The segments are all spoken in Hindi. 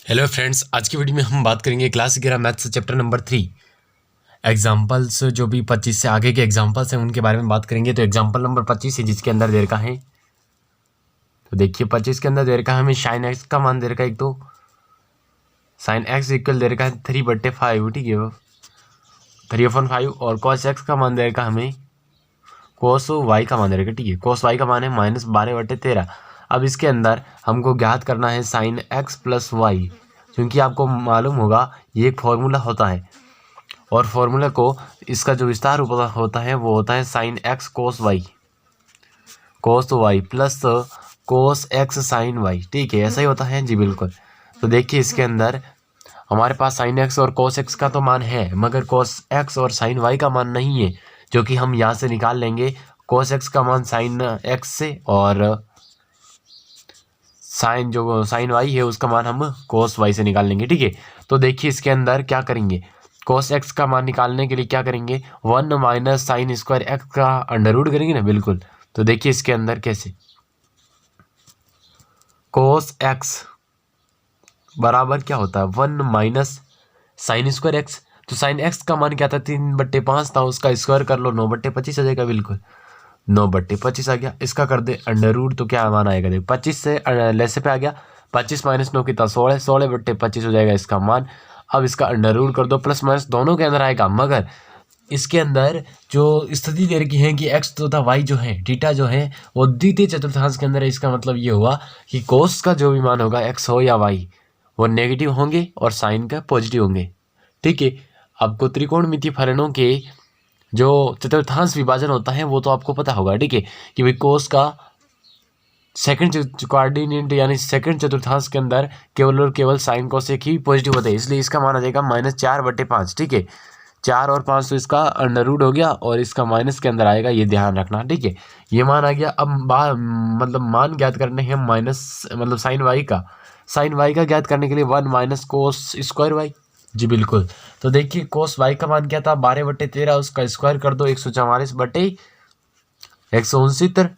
हेलो फ्रेंड्स, आज की वीडियो में हम बात करेंगे class 11 maths chapter number 3 examples. जो भी 25 से आगे के एग्जाम्पल्स हैं उनके बारे में बात करेंगे। तो एग्जाम्पल नंबर 25 है जिसके अंदर दे रखा है, तो देखिए 25 के अंदर दे रखा है हमें साइन एक्स का मान दे रखा है। एक तो साइन एक्स इक्वल दे रखा है 3/5, ठीक है, 3/5। और कॉस एक्स का मान दे रखा है हमें, कोस वाई का मान दे रखा है, ठीक है, कोस वाई का मान है -12/13। अब इसके अंदर हमको ज्ञात करना है साइन एक्स प्लस वाई, क्योंकि आपको मालूम होगा ये एक फॉर्मूला होता है और फॉर्मूला को इसका जो विस्तार होता है वो होता है sine x cos y plus cos x sine y, ठीक है, ऐसा ही होता है जी, बिल्कुल। तो देखिए इसके अंदर हमारे पास साइन एक्स और कोस एक्स का तो मान है, मगर कोस एक्स और साइन वाई का मान नहीं है, जो कि हम यहाँ से निकाल लेंगे। कोस एक्स का मान साइन एक्स से और साइन वाई है उसका मान हम कोस वाई से निकाल लेंगे, ठीक है। तो देखिए इसके अंदर क्या करेंगे, कोस एक्स का मान निकालने के लिए क्या करेंगे, 1 माइनस साइन स्क्वायर एक्स का अंडर रूट करेंगे ना, बिल्कुल। तो देखिए इसके अंदर कैसे, कोस एक्स बराबर क्या होता है 1 माइनस साइन स्क्वायर एक्स। तो साइन एक्स का मान क्या था, 3/5 था, उसका स्क्वायर कर लो 9/25 आ जाएगा, बिल्कुल 9/25 आ गया। इसका कर दे अंडर रूट, तो क्या मान आएगा, देख 25 से लेसे पे आ गया, 25 - 9 कितना 16, 16/25 हो जाएगा इसका मान। अब इसका अंडर रूट कर दो, प्लस माइनस दोनों के अंदर आएगा, मगर इसके अंदर जो स्थिति दे रखी है कि एक्स तथा वाई जो है, थीटा जो है वो द्वितीय चतुर्थांश के अंदर है। इसका मतलब ये हुआ कि कोस का जो भी मान होगा, एक्स हो या वाई, वो नेगेटिव होंगे और साइन का पॉजिटिव होंगे, ठीक है। आपको त्रिकोणमितीय फलनों के जो चतुर्थांश विभाजन होता है वो तो आपको पता होगा, ठीक है, कि भाई कोस का सेकंड कोऑर्डिनेट यानी सेकंड चतुर्थांश के अंदर केवल और केवल साइन कोसेक ही पॉजिटिव होता है, इसलिए इसका मान आ जाएगा -4/5, ठीक है। 4 और 5 तो इसका अंडर रूट हो गया और इसका माइनस के अंदर आएगा, ये ध्यान रखना, ठीक है। ये मान आ गया। अब मतलब मान ज्ञात करने हैं माइनस मतलब साइन वाई का ज्ञात करने के लिए 1 माइनस कोस स्क्वायर वाई, जी बिल्कुल। तो देखिए कोस वाई का मान क्या था 12/13, उसका स्क्वायर कर दो 144/169।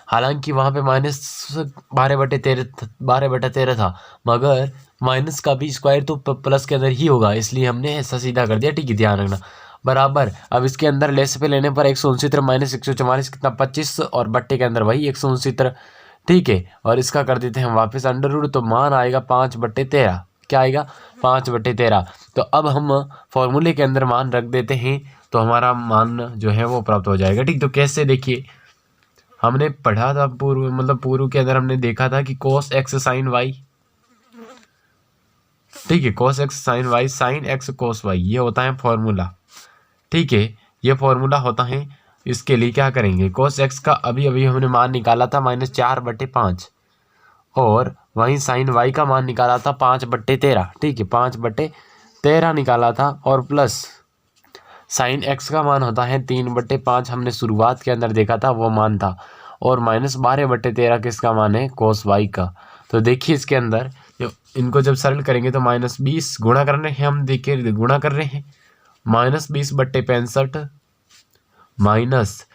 हालांकि वहाँ पे -12/13 था, मगर माइनस का भी स्क्वायर तो प्लस के अंदर ही होगा, इसलिए हमने ऐसा सीधा कर दिया, ठीक है, ध्यान रखना। बराबर अब इसके अंदर लेस पे लेने पर 169 माइनस 144 कितना 25, और बट्टे के अंदर वही 169, ठीक है। और इसका कर देते हैं हम वापस अंडर रूट, तो मान आएगा 5/13। क्या आएगा 5/13। तो अब हम फॉर्मूले के अंदर मान रख देते हैं, तो हमारा मान जो है वो प्राप्त हो जाएगा, ठीक। तो कैसे, देखिए हमने पढ़ा था पूर्व के अंदर हमने देखा था कि cos x sin y, ठीक है, cos x sin y sin x cos y, ये होता है फॉर्मूला, ठीक है, ये फॉर्मूला होता है। इसके लिए क्या करेंगे, cos x का अभी अभी हमने मान निकाला था -4/5, और वहीं sin y का मान निकाला था 5/13, ठीक है, 5/13 निकाला था, और प्लस साइन एक्स का मान होता है 3/5, हमने शुरुआत के अंदर देखा था वो मान था, और -12/13 किसका मान है, कोस वाई का। तो देखिए इसके अंदर जो इनको जब सरल करेंगे तो -20 गुणा कर रहे हैं, हम देखिए गुणा कर रहे हैं, -20/65 -12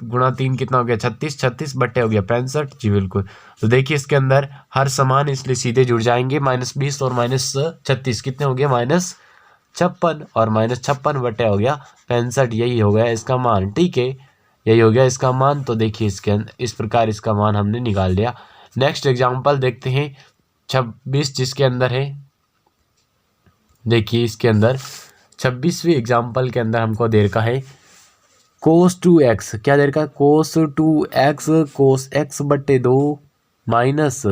गुणा 3 कितना हो गया 36, 36 बट्टे हो गया 65, जी बिल्कुल। तो देखिए इसके अंदर हर समान इसलिए सीधे जुड़ जाएंगे, -20 और -36 कितने हो गए -56, और -56 बटे हो गया 65, यही हो गया इसका मान, ठीक है, यही हो गया इसका मान। तो देखिए इसके अंदर इस प्रकार इसका मान हमने निकाल लिया। नेक्स्ट एग्जांपल देखते हैं 26, जिसके अंदर है, देखिए इसके अंदर 26वीं एग्जांपल के अंदर हमको दे रखा है cos 2x, क्या दे रखा है cos 2x cos x/2 minus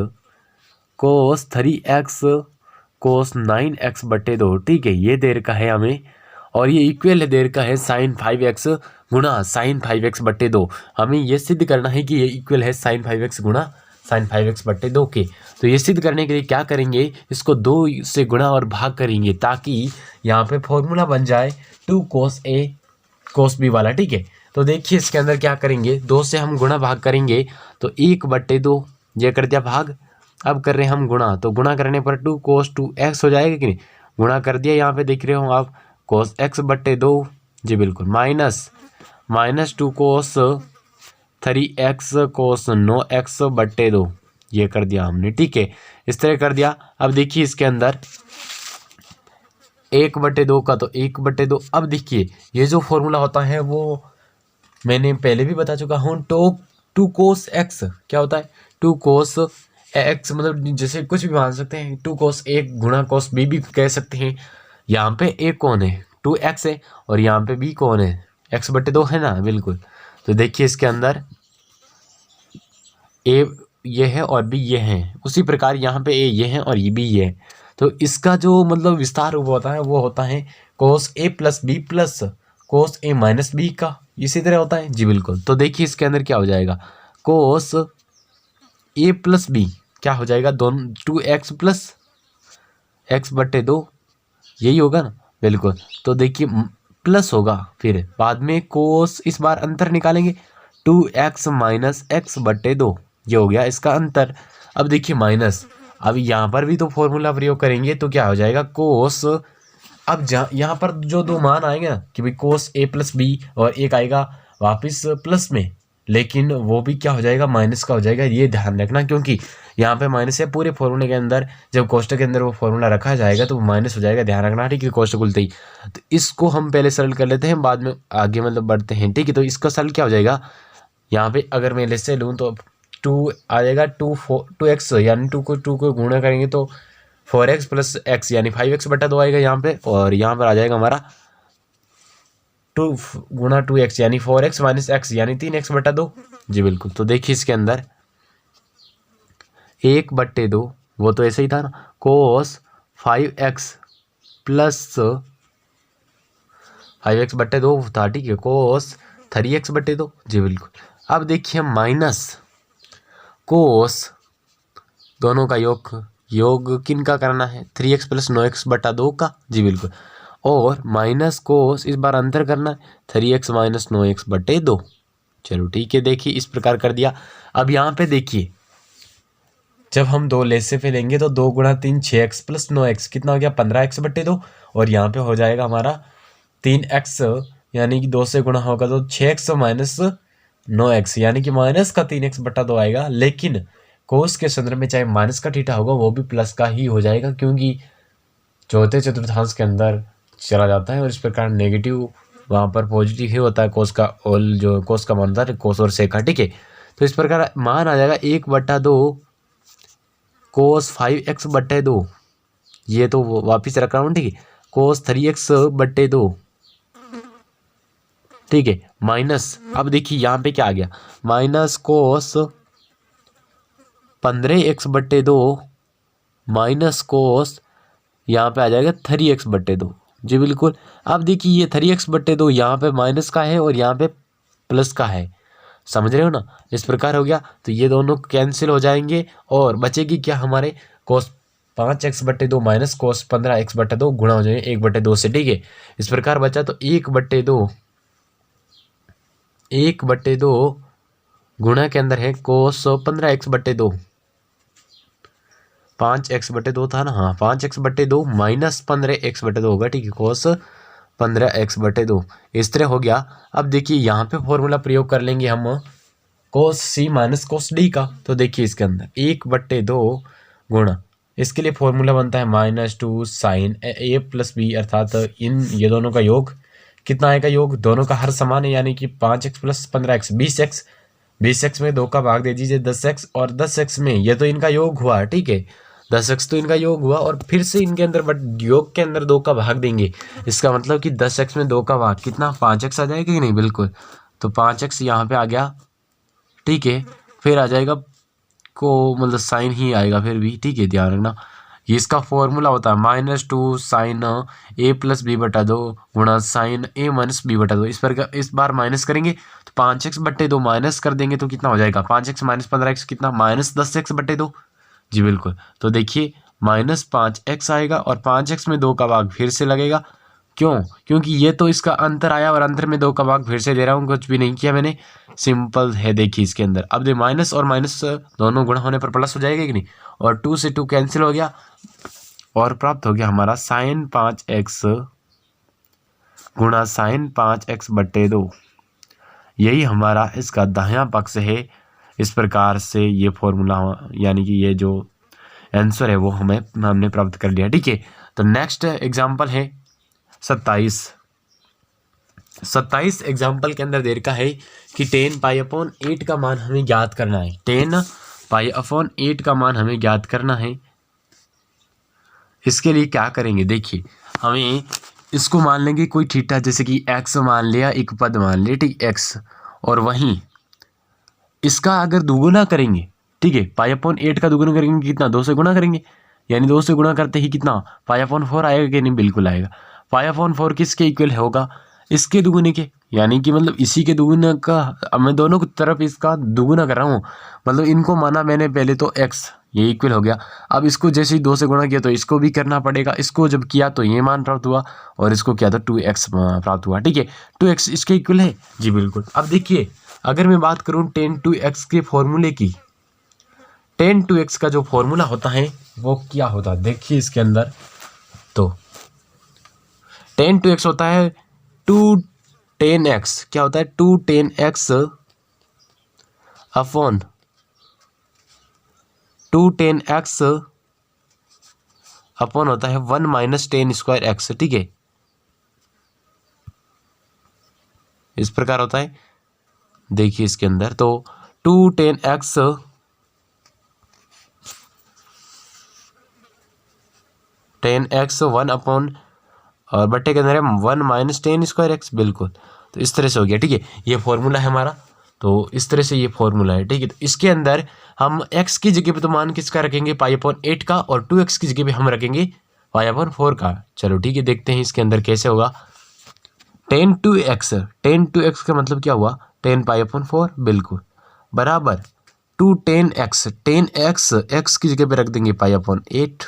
cos 3x cos 9x/2, ठीक है, ये दे रखा है हमें, और ये इक्वल है दे रखा है sin 5x गुणा sin 5x/2। हमें ये सिद्ध करना है कि ये इक्वल है sin 5x गुणा sin 5x/2 के। तो ये सिद्ध करने के लिए क्या करेंगे, इसको 2 से गुणा और भाग करेंगे, ताकि यहाँ पे फॉर्मूला बन जाए 2 cos a cos b वाला, ठीक है। तो देखिए इसके अंदर क्या करेंगे, 2 से हम गुणा भाग करेंगे तो 1/2, ये कर दिया भाग। अब कर रहे हैं हम गुणा, तो गुणा करने पर 2 cos 2x हो जाएगा कि नहीं, गुणा कर दिया, यहाँ पे देख रहे हो आप cos x/2, जी बिल्कुल, -2 cos 3x cos 9x/2, ये कर दिया हमने, ठीक है, इस तरह कर दिया। अब देखिए इसके अंदर 1/2 का तो 1/2। अब देखिए ये जो फॉर्मूला होता है वो मैंने पहले भी बता चुका हूँ। टू कोस एक्स क्या होता है, टू कोस एक्स मतलब जैसे कुछ भी मान सकते हैं, टू कोस ए गुणा कोस बी भी कह सकते हैं। यहाँ पे ए कौन है, 2x है, और यहाँ पे बी कौन है, x/2 है ना, बिल्कुल। तो देखिए इसके अंदर ए ये है और बी ये है, उसी प्रकार यहाँ पे ए ये है और ये बी ये है। तो इसका जो मतलब विस्तार रूप होता है वो होता है कोस ए प्लस बी प्लस कोस ए माइनस बी का, इसी तरह होता है जी, बिल्कुल। तो देखिए इसके अंदर क्या हो जाएगा, कोस ए प्लस बी क्या हो जाएगा, दोनों 2x प्लस x/2 यही होगा ना, बिल्कुल। तो देखिए प्लस होगा, फिर बाद में कोस, इस बार अंतर निकालेंगे 2x माइनस x/2, ये हो गया इसका अंतर। अब देखिए माइनस, अब यहाँ पर भी तो फॉर्मूला प्रयोग करेंगे तो क्या हो जाएगा कोस, अब यहाँ पर जो दो मान आएंगे ना कि भाई कोस ए प्लस बी और एक आएगा वापस प्लस में, लेकिन वो भी क्या हो जाएगा माइनस का हो जाएगा, ये ध्यान रखना, क्योंकि यहाँ पे माइनस है पूरे फॉर्मूले के अंदर। जब कोष्टक के अंदर वो फॉर्मूला रखा जाएगा तो वो माइनस हो जाएगा, ध्यान रखना, ठीक है, कोष्टक खुलते ही। तो इसको हम पहले सरल कर लेते हैं, बाद में आगे मतलब बढ़ते हैं, ठीक है। तो इसका सरल क्या हो जाएगा, यहाँ पे अगर मैं लेसे लूँ तो 2 आ जाएगा, 2x यानी 2 को गुणा करेंगे तो 4x प्लस x यानी 5x/2 आएगा यहाँ पे, और यहाँ पर आ जाएगा हमारा 2 गुणा 2x यानी 4x माइनस x यानी 3x/2 जी, बिल्कुल। तो देखिए इसके अंदर 1/2 वो तो ऐसे ही था ना, कोस 5x प्लस 5x/2 था, ठीक है, कोस 3x/2 जी, बिल्कुल। अब देखिए माइनस कोस दोनों का योग किन का करना है, 3x प्लस 9x/2 का जी, बिल्कुल। और माइनस कोस इस बार अंतर करना है 3x माइनस 9x/2, चलो ठीक है। देखिए इस प्रकार कर दिया। अब यहाँ पे देखिए जब हम 2 लेसे पे लेंगे तो 2 गुणा 3 6x प्लस 9x कितना हो गया 15x/2, और यहाँ पे हो जाएगा हमारा 3x यानी कि 2 से गुणा होगा तो 6x माइनस 9x यानी कि माइनस का 3x/2 आएगा। लेकिन कोस के संदर्भ में चाहे माइनस का थीटा होगा वो भी प्लस का ही हो जाएगा, क्योंकि चौथे चतुर्थांश के अंदर चला जाता है, और इस प्रकार नेगेटिव वहाँ पर पॉजिटिव ही होता है कोस का, ऑल जो कोस का मान होता है कोस और सेक का, ठीक है। तो इस प्रकार मान आ जाएगा 1/2 कोस 5x/2, ये तो वापिस रख रहा हूँ, ठीक है, कोस 3x/2, ठीक है, माइनस, अब देखिए यहाँ पे क्या आ गया, minus cos 15x/2 minus cos यहाँ पे आ जाएगा 3x/2 जी, बिल्कुल। अब देखिए ये 3x/2 यहाँ पे माइनस का है और यहाँ पे प्लस का है, समझ रहे हो ना, इस प्रकार हो गया। तो ये दोनों कैंसिल हो जाएंगे और बचेगी क्या हमारे कोस 5x/2 माइनस कोस 15x/2 गुणा हो जाएंगे 1/2 से, ठीक है। इस प्रकार बचा तो 1/2 गुणा के अंदर है कोस 15x/2, 5x/2 था ना, हाँ 5x/2 माइनस 15x/2 होगा, ठीक है, कोस 15x/2 इस तरह हो गया। अब देखिए यहाँ पे फॉर्मूला प्रयोग कर लेंगे हम कोस सी माइनस कोस डी का। तो देखिए इसके अंदर 1/2 गुणा, इसके लिए फॉर्मूला बनता है -2 साइन ए प्लस बी, अर्थात इन ये दोनों का योग कितना आएगा, योग दोनों का हर समान है, यानी कि 5x प्लस 15x 20x में 2 का भाग दे दीजिए 10x, और 10x में ये तो इनका योग हुआ, ठीक है, 10x तो इनका योग हुआ, और फिर से इनके अंदर बट योग के अंदर 2 का भाग देंगे, इसका मतलब कि 10x में 2 का भाग कितना 5x आ जाएगा कि नहीं, बिल्कुल। तो 5x यहाँ पे आ गया, ठीक है, फिर आ जाएगा को मतलब साइन ही आएगा फिर भी, ठीक है, ध्यान रखना। ये इसका फॉर्मूला होता है -2 साइन ए प्लस बी बटा 2 गुणा साइन ए माइनस बी बटा 2। इस बार माइनस करेंगे तो 5x/2 माइनस कर देंगे तो कितना हो जाएगा 5x माइनस 15x कितना -10x/2 जी, बिल्कुल। तो देखिए -5x आएगा और 5x में 2 का भाग फिर से लगेगा, क्यों, क्योंकि ये तो इसका अंतर आया और अंतर में 2 का भाग फिर से दे रहा हूँ, कुछ भी नहीं किया मैंने, सिंपल है। देखिए इसके अंदर अब दे माइनस और माइनस दोनों गुणा होने पर प्लस हो जाएगा कि नहीं, और 2 से 2 कैंसिल हो गया और प्राप्त हो गया हमारा साइन 5x गुणा साइन 5x/2, यही हमारा इसका दाहिना पक्ष है। इस प्रकार से ये फॉर्मूला यानी कि ये जो आंसर है वो हमने प्राप्त कर लिया। ठीक है, तो नेक्स्ट एग्जाम्पल है 27 एग्जाम्पल के अंदर दे रखा है कि 10π/8 का मान हमें ज्ञात करना है। 10π/8 का मान हमें ज्ञात करना है। इसके लिए क्या करेंगे, देखिए हमें इसको मान लेंगे कोई थीटा, जैसे कि x मान लिया, एक पद मान लिया, ठीक, x, और वहीं इसका अगर दुगुना करेंगे, ठीक है, π/8 का दुगुना करेंगे कितना, 2 से गुणा करेंगे, यानी 2 से गुणा करते ही कितना π/4 आएगा कि नहीं, बिल्कुल आएगा। π/4 किसके इक्वल होगा, इसके दुगुने के, यानी कि मतलब इसी के दुगुना का। अब मैं दोनों तरफ इसका दुगुना कर रहा हूँ, मतलब इनको माना मैंने पहले तो x, ये इक्वल हो गया। अब इसको जैसे ही 2 से गुणा किया तो इसको भी करना पड़ेगा, इसको जब किया तो ये मान प्राप्त हुआ, और इसको किया तो 2x प्राप्त हुआ। ठीक है, 2x इसके इक्वल है जी, बिल्कुल। अब देखिए अगर मैं बात करूँ 10 के फॉर्मूले की, 10 का जो फॉर्मूला होता है वो क्या होता है, देखिए इसके अंदर तो 10 होता है 2 क्या होता है, 2 अपॉन 2 अपॉन होता है 1 - 10² x। ठीक है, इस प्रकार होता है, देखिए इसके अंदर तो 2 10x 1 अपॉन और बट्टे के अंदर है 1 - 10² x, बिल्कुल। तो इस तरह से हो गया। ठीक है, ये फॉर्मूला है हमारा, तो इस तरह से ये फॉर्मूला है। ठीक है, तो इसके अंदर हम x की जगह पे तो मान किसका रखेंगे, π/8 का, और 2x की जगह पे हम रखेंगे π/4 का। चलो ठीक है, देखते हैं इसके अंदर कैसे होगा। 10 का मतलब क्या हुआ, 10π/4, बिल्कुल, बराबर 10x x की जगह पे रख देंगे π/8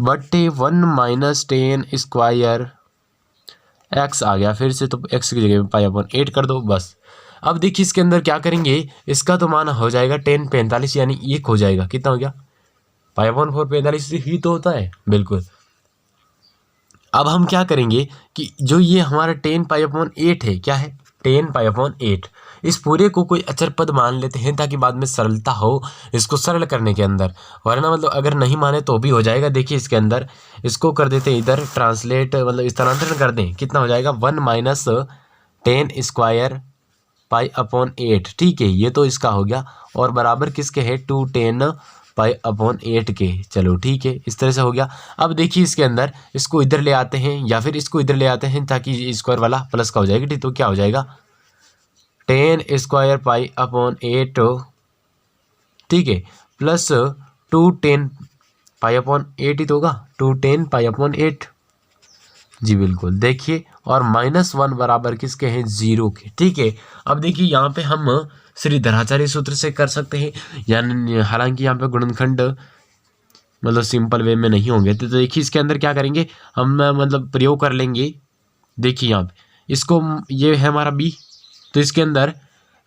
बट्टे 1 - 10² x आ गया फिर से, तो x की जगह पे π/8 कर दो, बस। अब देखिए इसके अंदर क्या करेंगे, इसका तो मान हो जाएगा 10 45, यानी 1 हो जाएगा, कितना हो गया, π/4 45 ही तो होता है, बिल्कुल। अब हम क्या करेंगे कि जो ये हमारा 10π/8 है, क्या है, 10π/8, इस पूरे को कोई अचर पद मान लेते हैं ताकि बाद में सरलता हो इसको सरल करने के अंदर, वरना मतलब अगर नहीं माने तो भी हो जाएगा। देखिए इसके अंदर इसको कर देते हैं इधर ट्रांसलेट, मतलब स्थानांतरण कर दें, कितना हो जाएगा, 1 - 10² π/8। ठीक है, ये तो इसका हो गया, और बराबर किसके है, 210π/8 के। चलो ठीक है, इस तरह से हो गया। अब देखिए इसके अंदर इसको इधर ले आते हैं, या फिर इसको इधर ले आते हैं ताकि स्क्वायर वाला प्लस का हो जाएगा। ठीक, तो क्या हो जाएगा, 10² π/8, ठीक है, प्लस 210π/8 ही तो होगा, 210π/8 जी, बिल्कुल। देखिए, और -1 बराबर किसके हैं, 0 के। ठीक है, अब देखिए यहाँ पे हम श्रीधराचार्य सूत्र से कर सकते हैं, यानी हालांकि यहाँ पे गुणनखंड मतलब सिंपल वे में नहीं होंगे, तो देखिए इसके अंदर क्या करेंगे हम, मतलब प्रयोग कर लेंगे। देखिए यहाँ पे इसको, ये है हमारा b, तो इसके अंदर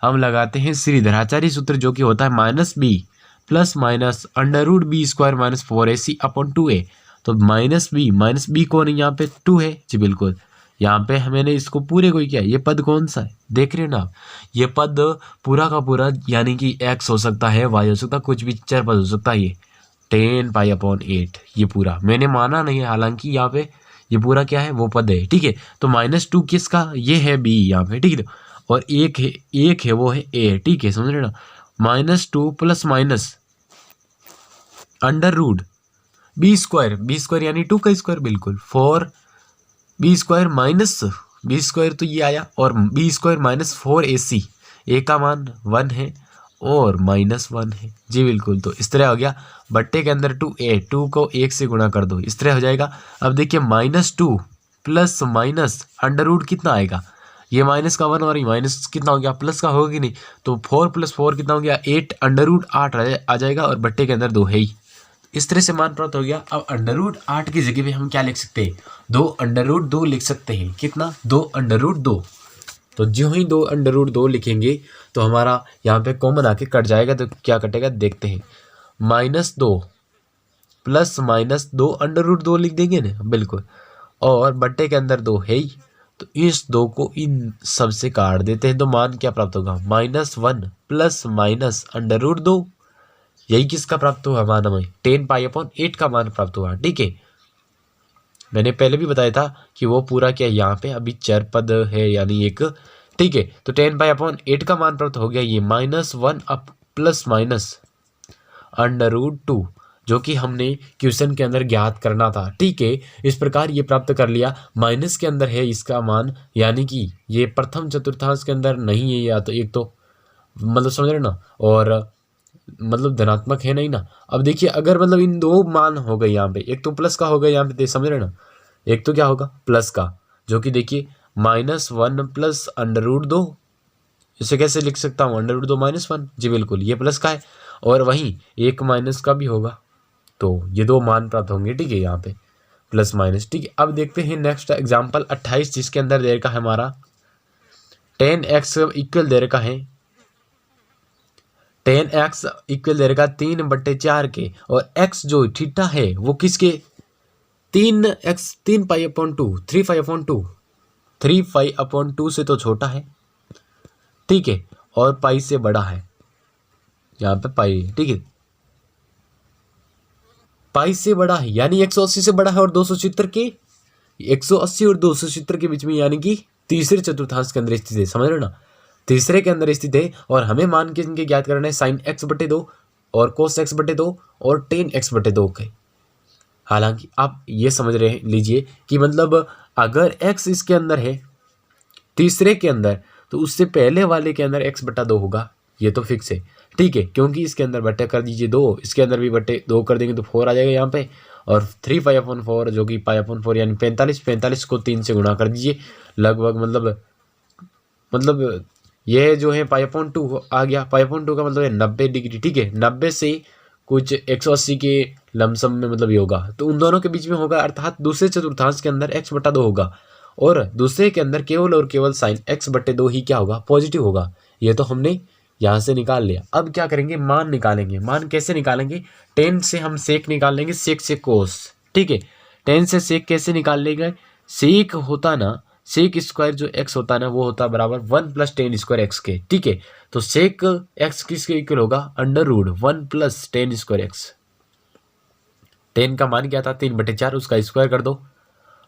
हम लगाते हैं श्रीधराचार्य सूत्र, जो कि होता है -b plus minus √b² - 4ac/2a। तो -b कौन है यहाँ पे, 2 है जी, बिल्कुल। यहाँ पे मैंने इसको पूरे को ही किया, ये पद कौन सा है, देख रहे हो ना आप, ये पद पूरा का पूरा, यानी कि x हो सकता है, y हो सकता है, कुछ भी चर पद हो सकता है। ये 10π/8 ये पूरा मैंने माना नहीं है, हालांकि यहाँ पे ये पूरा क्या है, वो पद है। ठीक है, तो -2 किसका, ये है b यहाँ पे। ठीक है, और एक है वो है a। ठीक है, समझ रहे ना, -2 प्लस माइनस √b² यानी 2 का स्क्वायर, बिल्कुल, 4b² माइनस b² तो ये आया, और b² - 4ac, a का मान 1 है और -1 है जी, बिल्कुल। तो इस तरह हो गया, बट्टे के अंदर 2a, 2 को 1 से गुणा कर दो, इस तरह हो जाएगा। अब देखिए -2 प्लस माइनस √ कितना आएगा, ये माइनस का 1 और ये माइनस कितना हो गया, प्लस का होगा कि नहीं, तो 4 + 4 कितना हो गया, 8 √8 आ जाएगा, और बट्टे के अंदर 2 है ही। इस तरह से मान प्राप्त हो गया। अब √8 की जगह पे हम क्या लिख सकते हैं, 2 √2 लिख सकते हैं, कितना, 2 √2। तो जो ही 2 √2 लिखेंगे तो हमारा यहाँ पे कॉमन आके कट जाएगा, तो क्या कटेगा देखते हैं, -2 प्लस माइनस 2 √2 लिख देंगे ना, बिल्कुल, और बट्टे के अंदर 2 है ही, तो इस 2 को इन सब से काट देते हैं तो मान क्या प्राप्त होगा, -1 प्लस माइनस √2। यही किसका प्राप्त हुआ मान, हमें 10π/8 का मान प्राप्त हुआ। ठीक है, मैंने पहले भी बताया था कि वो पूरा क्या है, यहाँ पे अभी चर पद है यानी एक। ठीक है, तो 10π/8 का मान प्राप्त हो गया, ये -1 अप प्लस माइनस √2 जो कि हमने क्वेश्चन के अंदर ज्ञात करना था। ठीक है, इस प्रकार ये प्राप्त कर लिया। माइनस के अंदर है इसका मान, यानी कि ये प्रथम चतुर्थांश के अंदर नहीं है, या तो एक तो मतलब समझ रहे ना, और मतलब धनात्मक है नहीं ना। अब देखिए अगर मतलब इन 2 मान हो गए यहाँ पे, एक तो प्लस का हो गया यहाँ पे, समझ रहे ना, एक तो क्या होगा प्लस का, जो कि देखिए -1 प्लस √2, इसे कैसे लिख सकता हूँ, √2 -1, जी बिल्कुल ये प्लस का है, और वहीं एक माइनस का भी होगा, तो ये 2 मान प्राप्त होंगे। ठीक है, यहाँ पे प्लस माइनस। ठीक है, अब देखते हैं नेक्स्ट एग्जाम्पल 28, जिसके अंदर दे रखा है हमारा 10x इक्वल दे रखा है 10x इक्वल दे रखा 3/4 के, और x जो थीटा है वो किसके, 3x 3π/2 3π/2 3π/2 से तो छोटा है। ठीक है, और पाई से बड़ा है, यहाँ पे पाई। ठीक है, पाई से बड़ा है यानी 180 से बड़ा है, और 270 के 180 और 270 के बीच में, यानी कि तीसरे चतुर्थांश के अंदर स्थित है। समझ रहे ना, तीसरे के अंदर स्थित है, और हमें मान के इनके ज्ञात करना है sin x/2 और cos x/2 और tan x/2 के। हालांकि आप ये समझ रहे लीजिए कि मतलब अगर x इसके अंदर है तीसरे के अंदर, तो उससे पहले वाले के अंदर x/2 होगा, ये तो फिक्स है। ठीक है, क्योंकि इसके अंदर बट्टे कर दीजिए 2, इसके अंदर भी बट्टे 2 कर देंगे तो 4 आ जाएगा यहाँ पे, और 3π/4 जो कि π/4 यानी 45 को 3 से गुणा कर दीजिए, लगभग मतलब ये जो है π/2 आ गया। π/2 का मतलब है 90 डिग्री। ठीक है, 90 से कुछ 180 के लमसम में मतलब ये होगा, तो उन दोनों के बीच में होगा, अर्थात दूसरे चतुर्थांश के अंदर x/2 होगा, और दूसरे के अंदर केवल और केवल sin x/2 ही क्या होगा, पॉजिटिव होगा। ये तो हमने यहाँ से निकाल लिया। अब क्या करेंगे, मान निकालेंगे। मान कैसे निकालेंगे, 10 से हम सेक निकाल लेंगे, सेक से कोस। ठीक है, 10 से सेक कैसे निकाल लेंगे, सेक होता ना, सेक स्क्वायर जो x होता है ना, वो होता है बराबर 1 + tan² x के। ठीक है, तो सेक x किसके इक्वल होगा, √1 + tan² x। 10 का मान क्या था, 3/4, उसका स्क्वायर कर दो,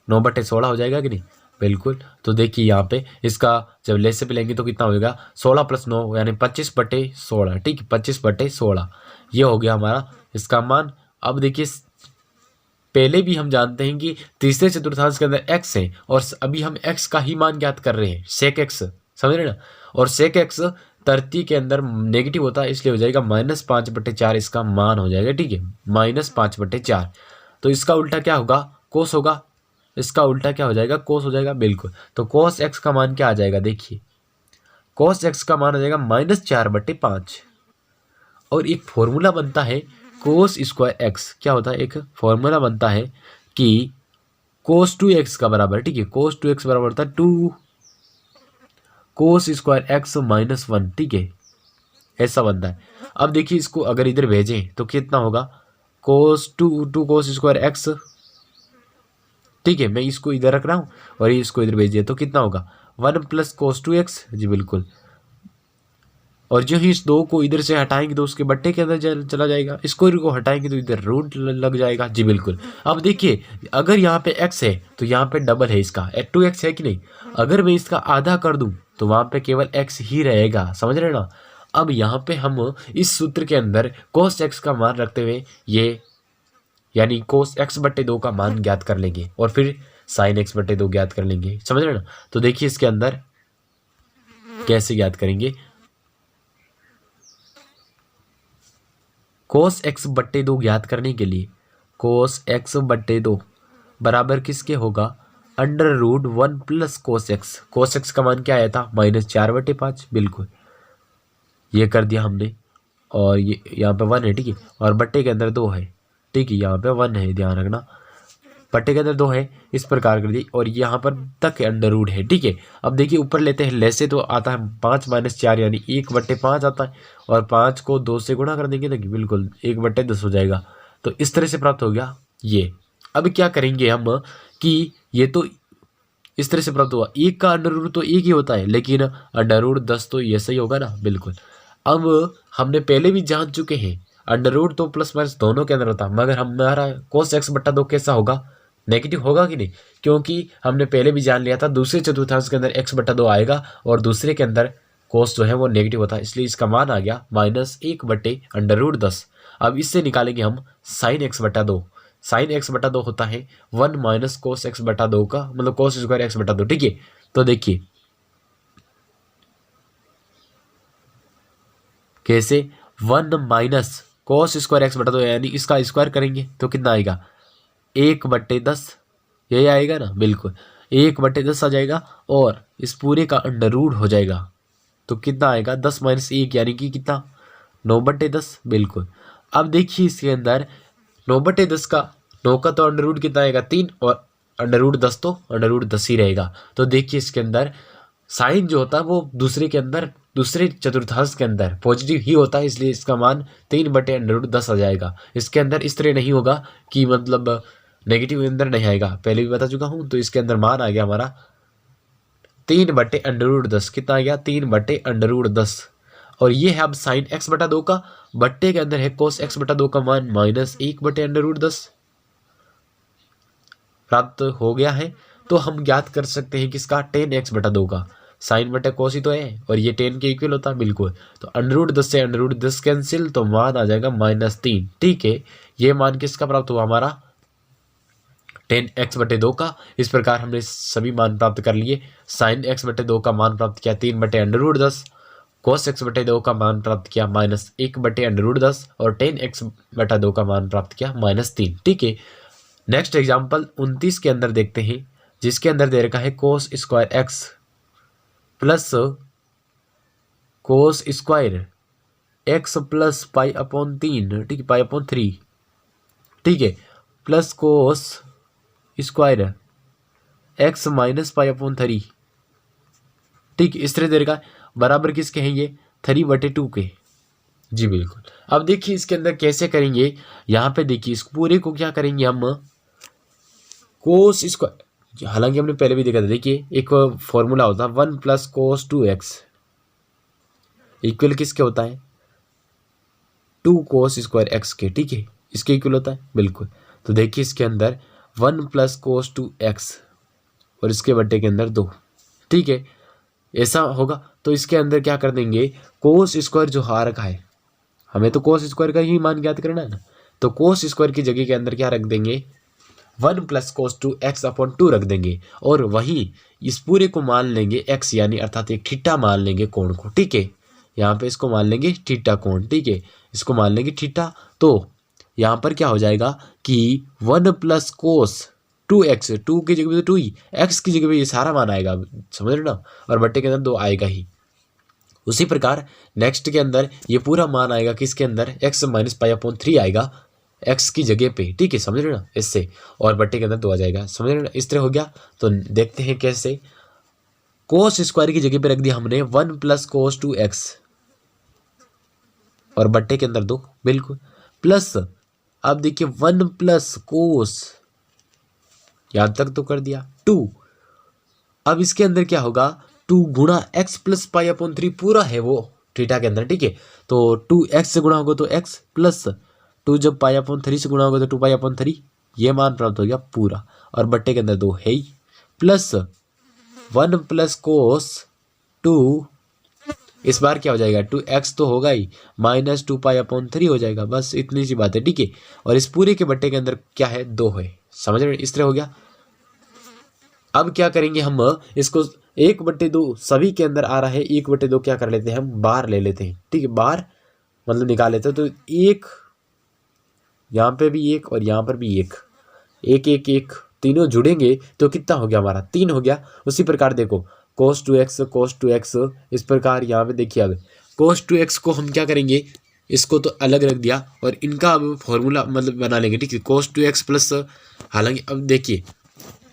9/16 हो जाएगा कि नहीं, बिल्कुल। तो देखिए यहाँ पे इसका जब लेसे पे लेंगे तो कितना होगा, 16 + 9 यानी 25/16। ठीक है, 25/16 ये हो गया हमारा इसका मान। अब देखिए पहले भी हम जानते हैं कि तीसरे चतुर्थांश के अंदर x है, और अभी हम x का ही मान ज्ञात कर रहे हैं, सेक x, समझ रहे ना, और सेक x तरती के अंदर नेगेटिव होता है, इसलिए हो जाएगा -5/4 इसका मान हो जाएगा। ठीक है, -5/4, तो इसका उल्टा क्या होगा, कोस होगा, इसका उल्टा क्या हो जाएगा, कोस हो जाएगा, बिल्कुल। तो cos x का मान क्या आ जाएगा, देखिए cos x का मान आ जाएगा -4/5, और एक फॉर्मूला बनता है cos² x, क्या होता है, एक फॉर्मूला बनता है कि cos2x का बराबर। ठीक है, cos2x बराबर होता है 2 cos² x - 1। ठीक है, ऐसा बनता है। अब देखिए इसको अगर इधर भेजें तो कितना होगा, cos2 cos² x। ठीक है, मैं इसको इधर रख रहा हूँ और ये इसको इधर भेज दिया, तो कितना होगा 1 + cos2x, जी बिल्कुल। और जो ही इस 2 को इधर से हटाएंगे तो उसके बट्टे के अंदर चला जाएगा, स्क्वायर को हटाएंगे तो इधर रूट लग जाएगा, जी बिल्कुल। अब देखिए अगर यहाँ पे x है तो यहाँ पे डबल है इसका, 2x है कि नहीं, अगर मैं इसका आधा कर दूं तो वहाँ पे केवल x ही रहेगा, समझ रहे ना। अब यहाँ पे हम इस सूत्र के अंदर cos x का मान रखते हुए ये यानी cos x/2 का मान ज्ञात कर लेंगे, और फिर sin x/2 ज्ञात कर लेंगे, समझ रहे ना। तो देखिए इसके अंदर कैसे ज्ञात करेंगे, cos x/2 ज्ञात करने के लिए cos x/2 बराबर किसके होगा, √1 + cos x। cos x का मान क्या आया था, -4/5, बिल्कुल ये कर दिया हमने, और ये यहाँ पे 1 है। ठीक है, और बट्टे के अंदर 2 है। ठीक है, यहाँ पे 1 है, ध्यान रखना, बट्टे के अंदर 2 है, इस प्रकार कर दी, और यहाँ पर तक √ है। ठीक है, अब देखिए ऊपर लेते हैं, लेसे तो आता है 5 - 4 यानी 1/5 आता है, और 5 को 2 से गुणा कर देंगे तो बिल्कुल 1/10 हो जाएगा। तो इस तरह से प्राप्त हो गया ये। अब क्या करेंगे हम कि ये तो इस तरह से प्राप्त हुआ। 1 का अंडर रूट तो 1 ही होता है, लेकिन अंडर रूट 10 तो ये सही होगा ना, बिल्कुल। अब हमने पहले भी जान चुके हैं अंडर रूट तो प्लस माइनस दोनों के अंदर होता है, मगर हमारा cos x बट्टा 2 कैसा होगा, नेगेटिव होगा कि नहीं, क्योंकि हमने पहले भी जान लिया था दूसरे चतुर्थांश के अंदर x बट्टा 2 आएगा और दूसरे के अंदर cos जो है वो नेगेटिव होता है, इसलिए इसका मान आ गया -1/√10। अब इससे निकालेंगे हम साइन x बट्टा 2। साइन x बटा 2 होता है 1 माइनस कोस x बटा 2 का, मतलब कोस स्क्वायर x बटा 2, ठीक है। तो देखिए कैसे, 1 माइनस कोस स्क्वायर x बटा 2, यानी इसका स्क्वायर करेंगे तो कितना आएगा, 1/10, यही आएगा ना, बिल्कुल 1/10 आ जाएगा, और इस पूरे का अंडर रूट हो जाएगा तो कितना आएगा, 10 माइनस 1 यानी कि कितना, 9/10, बिल्कुल। अब देखिए इसके अंदर 9/10 का 9 का तो अंडर रूट कितना आएगा, 3, और अंडर रूट 10 तो अंडर रूट 10 ही रहेगा। तो देखिए इसके अंदर साइन जो होता है वो दूसरे के अंदर, दूसरे चतुर्थांश के अंदर पॉजिटिव ही होता है, इसलिए इसका मान 3/√10 आ जाएगा। इसके अंदर इस तरह नहीं होगा कि मतलब नेगेटिव अंदर नहीं आएगा, पहले भी बता चुका हूँ। तो इसके अंदर मान आ गया हमारा 3/√10, कितना आ गया, 3/√10। और ये है अब साइन x बटा 2 का, बट्टे के अंदर है कोस x बटा 2 का मान -1/√10 प्राप्त हो गया है। तो हम ज्ञात कर सकते हैं किसका, tan x बटा 2 का, साइन बटे कोस ही तो है और ये tan के इक्वल होता है, बिल्कुल। तो अंडर रूट 10 से अंडर रूट 10 कैंसिल, तो मान आ जाएगा -3, ठीक है। ये मान किसका प्राप्त हुआ, हमारा tan x बटे 2 का। इस प्रकार हमने सभी मान प्राप्त कर लिए। साइन x बटे 2 का मान प्राप्त किया 3/√10, कोस x बटे 2 का मान प्राप्त किया -1/√10, और tan x बटा 2 का मान प्राप्त किया -3, ठीक है। नेक्स्ट एग्जाम्पल 29 के अंदर देखते हैं, जिसके अंदर दे रखा है cos square x plus cos square x plus π/3, ठीक है, π/3, ठीक है, plus cos square x minus π/3, ठीक, इस तरह दे रखा है। बराबर किसके हैं ये, 3/2 के, जी बिल्कुल। अब देखिए इसके अंदर कैसे करेंगे, यहाँ पे देखिए इस पूरे को क्या करेंगे हम, कोस स्क्वायर, हालांकि हमने पहले भी देखा था, देखिए एक फॉर्मूला होता है 1 प्लस कोस 2x इक्वल किसके होता है, 2 कोस स्क्वायर x के, ठीक है, इसके इक्वल होता है, बिल्कुल। तो देखिए इसके अंदर 1 प्लस कोस 2x और इसके बट्टे के अंदर 2, ठीक है, ऐसा होगा। तो इसके अंदर क्या कर देंगे, कोस स्क्वायर जो आ रखा है, हमें तो कोस स्क्वायर का ही मान ज्ञात करना है ना, तो कोस स्क्वायर की जगह के अंदर क्या रख देंगे, 1 प्लस कोस 2x/2 रख देंगे, और वहीं इस पूरे को मान लेंगे x, यानी अर्थात एक थीटा मान लेंगे कोण को, ठीक है। यहाँ पे इसको मान लेंगे थीटा कोण, ठीक है, इसको मान लेंगे थीटा। तो यहाँ पर क्या हो जाएगा कि 1 प्लस कोस 2x, 2 की जगह पे तो 2 ही, x की जगह पे ये सारा मान आएगा, समझ रहे ना, और बट्टे के अंदर 2 आएगा ही। उसी प्रकार नेक्स्ट के अंदर ये पूरा मान आएगा किसके अंदर, x माइनस π/3 आएगा x की जगह पे, ठीक है, समझ रहे ना, इससे, और बट्टे के अंदर 2 आ जाएगा, समझ रहे ना, इस तरह हो गया। तो देखते हैं कैसे, कोस स्क्वायर की जगह पे रख दिया हमने 1 प्लस कोस 2x और बट्टे के अंदर 2, बिल्कुल, प्लस अब देखिए 1 प्लस कोस, यहां तक तो कर दिया 2, अब इसके अंदर क्या होगा, 2 गुणा x प्लस π/3 पूरा है वो थीटा के अंदर, ठीक है। तो 2x से गुणा होगा तो x, प्लस 2 जब π/3 से गुणा होगा तो 2π/3, ये मान प्राप्त हो गया पूरा, और बट्टे के अंदर 2 है ही, प्लस 1 प्लस कोस 2, इस बार क्या हो जाएगा, 2x तो होगा ही, माइनस 2π/3 हो जाएगा, बस इतनी सी बात है, ठीक है। और इस पूरे के बट्टे के अंदर क्या है, 2 है, समझ रहे, इस तरह हो गया। अब क्या करेंगे हम, इसको 1/2 सभी के अंदर आ रहा है, 1/2 क्या कर लेते हैं हम, बार ले लेते हैं, ठीक है, बार मतलब निकाल लेते हैं। तो 1 यहाँ पे भी 1 और यहाँ पर भी 1, 1 1 1 तीनों जुड़ेंगे तो कितना हो गया हमारा, 3 हो गया। उसी प्रकार देखो cos 2x इस प्रकार यहाँ पे देखिए, अब cos 2x को हम क्या करेंगे, इसको तो अलग रख दिया और इनका अब फॉर्मूला मतलब बना लेंगे, ठीक है, cos 2x प्लस, हालांकि अब देखिए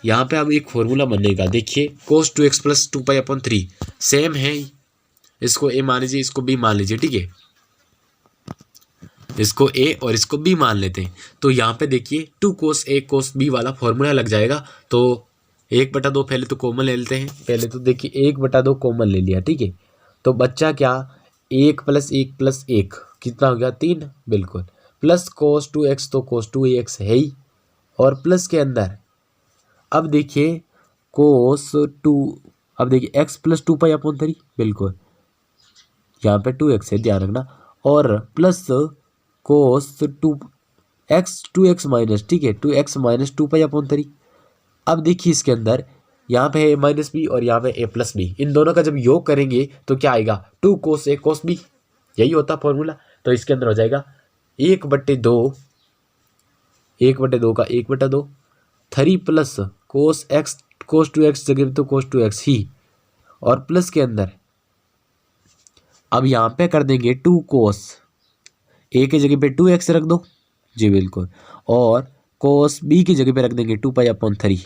यहाँ पे अब एक फॉर्मूला बनेगा, देखिए cos 2x प्लस 2π/3 सेम है, इसको a मान लीजिए, इसको b मान लीजिए, ठीक है, इसको a और इसको b मान लेते हैं। तो यहाँ पे देखिए 2 cos a cos b वाला फॉर्मूला लग जाएगा। तो 1/2 पहले तो कॉमन ले लेते हैं। पहले तो देखिए 1/2 कॉमन ले लिया, ठीक है। तो बच्चा क्या, 1 + 1 + 1 कितना हो गया 3, बिल्कुल। प्लस cos 2x, तो cos 2x है ही, और प्लस के अंदर अब देखिए cos 2, अब देखिए x + 2π/3, बिल्कुल यहाँ पे 2x है, ध्यान रखना, और प्लस cos 2x माइनस, ठीक है, 2x - 2π/3। अब देखिए इसके अंदर यहाँ पे है -b और यहाँ पे a + b, इन दोनों का जब योग करेंगे तो क्या आएगा, 2 cos a cos b, यही होता फॉर्मूला। तो इसके अंदर हो जाएगा 1/2, 1/2 का 1/2, 3 प्लस cos 2x जगह पे तो cos 2x ही, और प्लस के अंदर अब यहाँ पे कर देंगे 2 cos a की जगह पे 2x रख दो, जी बिल्कुल, और cos b की जगह पे रख देंगे 2π/3,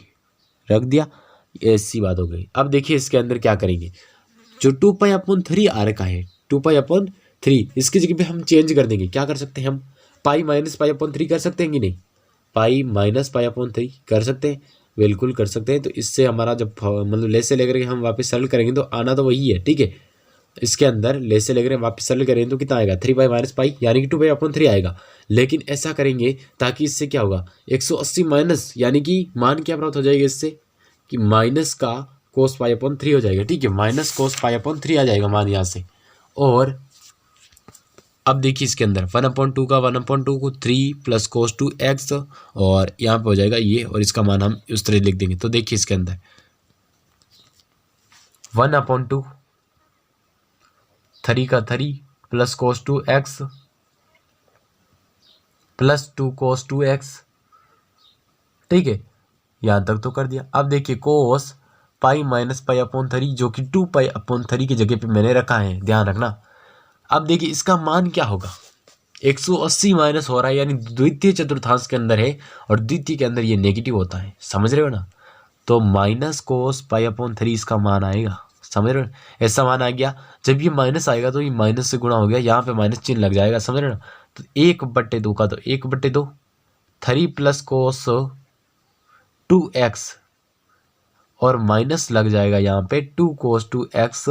रख दिया, ऐसी बात हो गई। अब देखिए इसके अंदर क्या करेंगे, जो 2π/3 आ रखा है, 2π/3 इसकी जगह पे हम चेंज कर देंगे। क्या कर सकते हैं हम, पाई माइनस π/3 कर सकते हैं कि नहीं, पाई माइनस π/3 कर सकते हैं, बिल्कुल कर सकते हैं। तो इससे हमारा जब मतलब ले से लेकर के हम वापस सरल करेंगे तो आना तो वही है, ठीक है। इसके अंदर ले से लेकर वापस सरल करेंगे तो कितना आएगा, 3 - पाई, यानी कि 2π/3 आएगा। लेकिन ऐसा करेंगे ताकि इससे क्या होगा, 180 माइनस, यानी कि मान क्या प्राप्त हो जाएगा इससे, कि माइनस का cos π/3 हो जाएगा, ठीक है, माइनस cos π/3 आ जाएगा मान यहाँ से। और अब देखिए इसके अंदर 1/2 का 1/2 को 3 प्लस cos 2x, और यहाँ पे हो जाएगा ये, और इसका मान हम उस तरह लिख देंगे। तो देखिए इसके अंदर 1/2 3 का 3 plus cos 2x plus 2 cos 2x, ठीक है, यहाँ तक तो कर दिया। अब देखिए cos पाई माइनस π/3 जो कि 2π/3 की जगह पे मैंने रखा है, ध्यान रखना। अब देखिए इसका मान क्या होगा, 180 माइनस हो रहा है, यानी द्वितीय चतुर्थांश के अंदर है, और द्वितीय के अंदर ये नेगेटिव होता है, समझ रहे हो ना। तो माइनस cos π/3 इसका मान आएगा, समझ रहे हो, ऐसा मान आ गया। जब ये माइनस आएगा तो ये माइनस से गुणा हो गया, यहाँ पे माइनस चिन्ह लग जाएगा, समझ रहे हो ना। तो 1/2 का तो 1/2, 3 प्लस cos 2x, और माइनस लग जाएगा यहाँ पे 2 cos 2x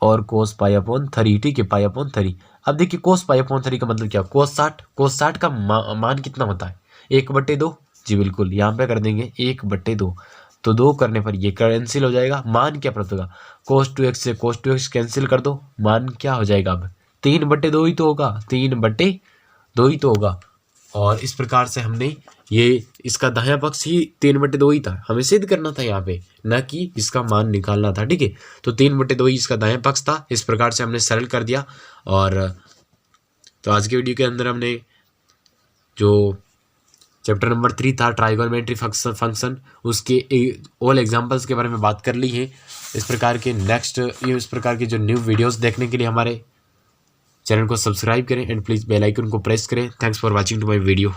और cos π/3, ठीक है, π/3। अब देखिए cos π/3 का मतलब क्या, cos 60 का मान कितना होता है, 1/2, जी बिल्कुल, यहाँ पे कर देंगे 1/2, तो 2 करने पर ये कैंसिल हो जाएगा। मान क्या प्राप्त होगा, cos 2x से cos 2x कैंसिल कर दो, मान क्या हो जाएगा, अब 3/2 ही तो होगा, 3/2 ही तो होगा। और इस प्रकार से हमने ये इसका दाहिना पक्ष ही 3/2 ही था, हमें सिद्ध करना था यहाँ पे, न कि इसका मान निकालना था, ठीक है। तो 3/2 ही इसका दाहिना पक्ष था, इस प्रकार से हमने सरल कर दिया। और तो आज के वीडियो के अंदर हमने जो चैप्टर नंबर 3 था ट्राइगोनोमेट्री फंक्शन, उसके ऑल एग्जाम्पल्स के बारे में बात कर ली है। इस प्रकार के जो न्यू वीडियोस देखने के लिए हमारे चैनल को सब्सक्राइब करें एंड प्लीज़ बेल आइकन को प्रेस करें। Thanks for watching to my video.